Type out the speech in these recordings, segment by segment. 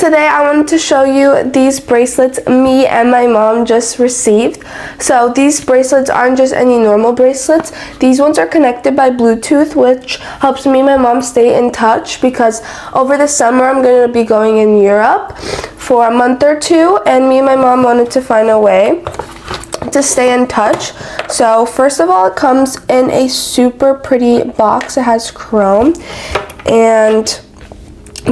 Today I wanted to show you these bracelets me and my mom just received. So these bracelets aren't just any normal bracelets. These ones are connected by Bluetooth, which helps me and my mom stay in touch because over the summer I'm going to be going in Europe for a month or two, and me and my mom wanted to find a way to stay in touch. So first of all, it comes in a super pretty box. It has chrome, and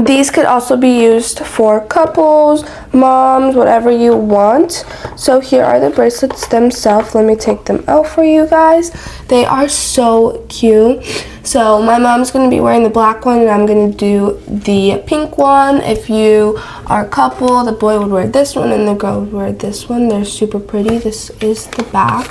these could also be used for couples, moms, whatever you want. So here are the bracelets themselves. Let me take them out for you guys. They are so cute. So my mom's going to be wearing the black one and I'm going to do the pink one. If you are a couple, the boy would wear this one and the girl would wear this one. They're super pretty. This is the back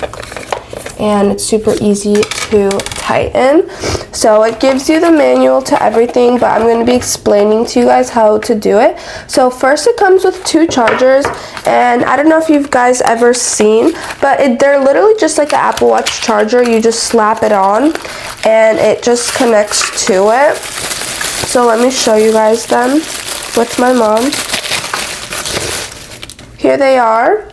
and it's super easy to tighten. So it gives you the manual to everything, but I'm going to be explaining to you guys how to do it. So first it comes with two chargers, and I don't know if you guys ever seen, but they're literally just like an Apple Watch charger. You just slap it on and it just connects to it. So let me show you guys them with my mom. Here they are.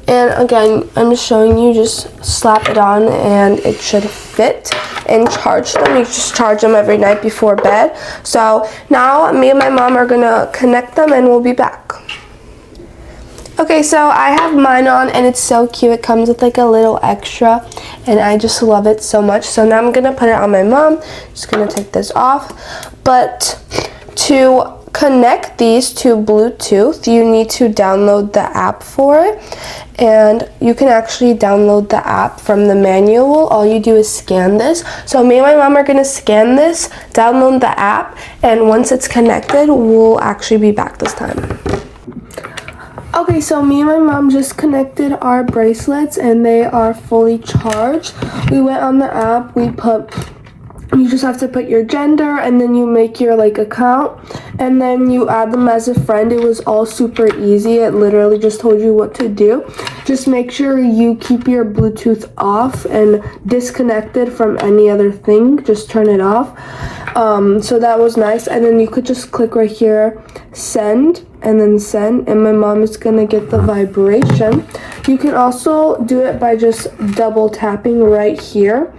And again, I'm just showing you, just slap it on and it should fit and charge them. You just charge them every night before bed. So now me and my mom are gonna connect them and we'll be back. Okay, so I have mine on and it's so cute. It comes with like a little extra and I just love it so much. So now I'm gonna put it on my mom. Just gonna take this off. But to connect these to Bluetooth, you need to download the app for it, and you can actually download the app from the manual. All you do is scan this. So me and my mom are going to scan this, download the app, and once it's connected, we'll actually be back this time. Okay, so me and my mom just connected our bracelets and they are fully charged. We went on the app, you just have to put your gender and then you make your account and then you add them as a friend. It was all super easy. It literally just told you what to do. Just make sure you keep your Bluetooth off and disconnected from any other thing. Just turn it off. So that was nice. And then you could just click right here, send, and then send, and my mom is gonna get the vibration. You can also do it by just double tapping right here,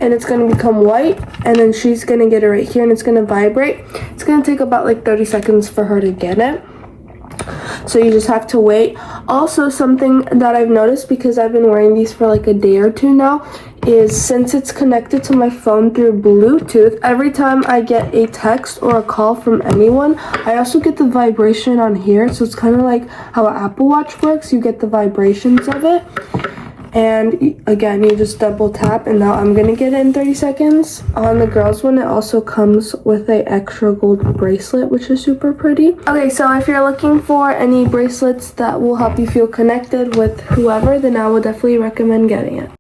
and it's going to become white, and then she's going to get it right here and it's going to vibrate. It's going to take about 30 seconds for her to get it, so you just have to wait. Also, something that I've noticed, because I've been wearing these for a day or two now, is since it's connected to my phone through Bluetooth, every time I get a text or a call from anyone, I also get the vibration on here. So it's kind of like how an Apple Watch works. You get the vibrations of it. And again, you just double tap, and now I'm gonna get it in 30 seconds. On the girls one, it also comes with a extra gold bracelet, which is super pretty. Okay, so if you're looking for any bracelets that will help you feel connected with whoever, then I would definitely recommend getting it.